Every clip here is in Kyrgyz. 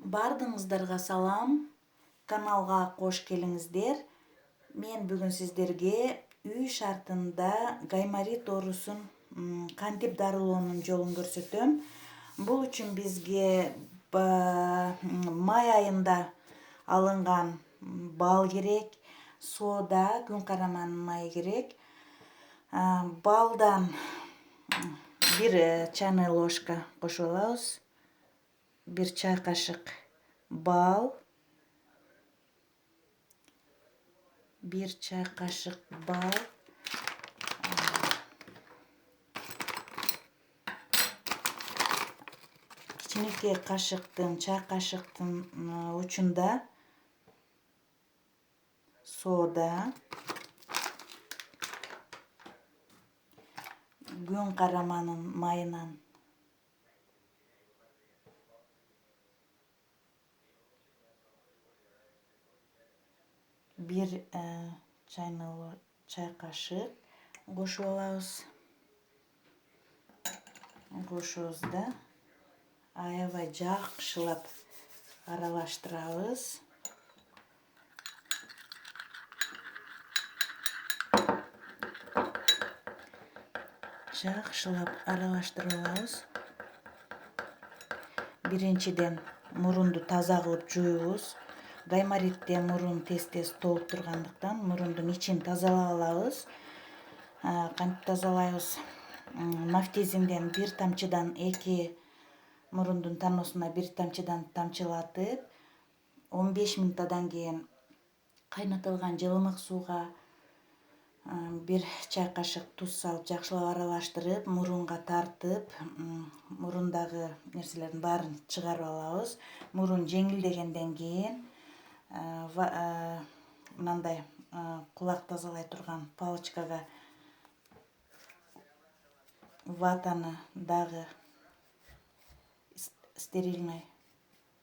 Бардыңыздарга салам, каналга кош келиңиздер. Мен бүгүн сиздерге үй шартында гайморит оорусун кантип дарылоонун жолун көрсөтөм. Бул үчүн бизге май айында алынган бал керек, соода, күн караманын майы керек. Балдан бир чайный ложка кошуп алабыз. Бир чай кашык бал, бир чай кашык бал, кичинекей кашыктын, чай кашыктын учунда соода, күн караманын майынан бир чай кашык кошуп алабыз. Кошобуз да аябай жакшылап аралаштырабыз. Жакшылап аралаштырып алабыз. Биринчиден мурунду таза кылып жуйбуз. Гайморитте мурун тез толуп тургандыктан мурундун ичин тазалап алабыз. Кантип тазалайбыз? Нафтизинден бир тамчыдан эки мурундун таносуна бир тамчыдан тамчылатып, 15 минуттан кийин кайнатылган жылымык сууга бир чай кашык туз салып жакшылап аралаштырып, мурунга тартып, мурундагы нерселердин баарын чыгарып алабыз. Мурун жеңилдегенден кийин мындай кулак тазалай турган палочкага ватаны дагы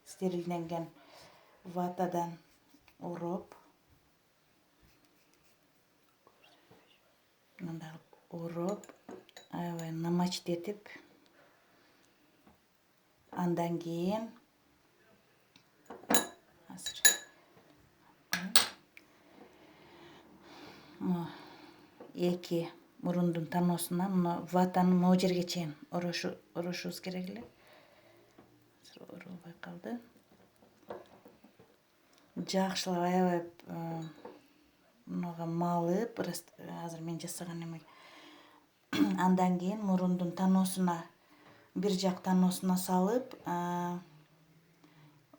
стерилденген ватадан ороп, мындай ороп, аябай намачтетип, андан кийин эки мурундун таносуна ватаны могу жерге чейин орошубуз керек эле. Оролбой калды. Жакшылап аябай мынага малып, азыр мен жасаган эме. Андан кийин мурундун таносуна, бир жак таносуна салып,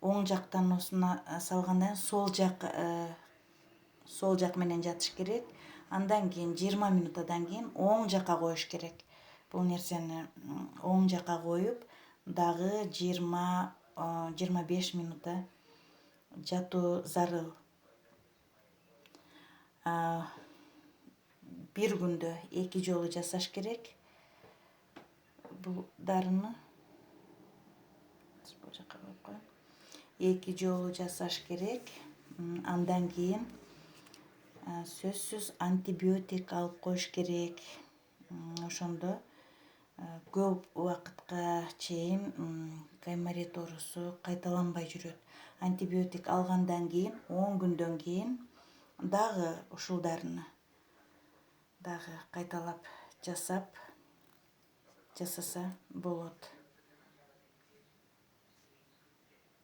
оң жак таносуна салгандан кийин сол жак менен жатыш керек. Андан кийин 20 минуттан кийин оң жакка коюш керек. Бул нерсени оң жакка коюп, дагы 20-25 минутта жатуу зарыл. Бир күндө 2 жолу жасаш керек. Бул дарыны бул жакка коюп коеюн. 2 жолу жасаш керек. Андан кийин сөзсүз антибиотик алып коюш керек. Ошондо көп убакытка чейин гайморит оорусу кайталанбай жүрөт. Антибиотик алгандан кийин 10 күндөн кийин дагы ушул дарыны дагы кайталап жасаса болот.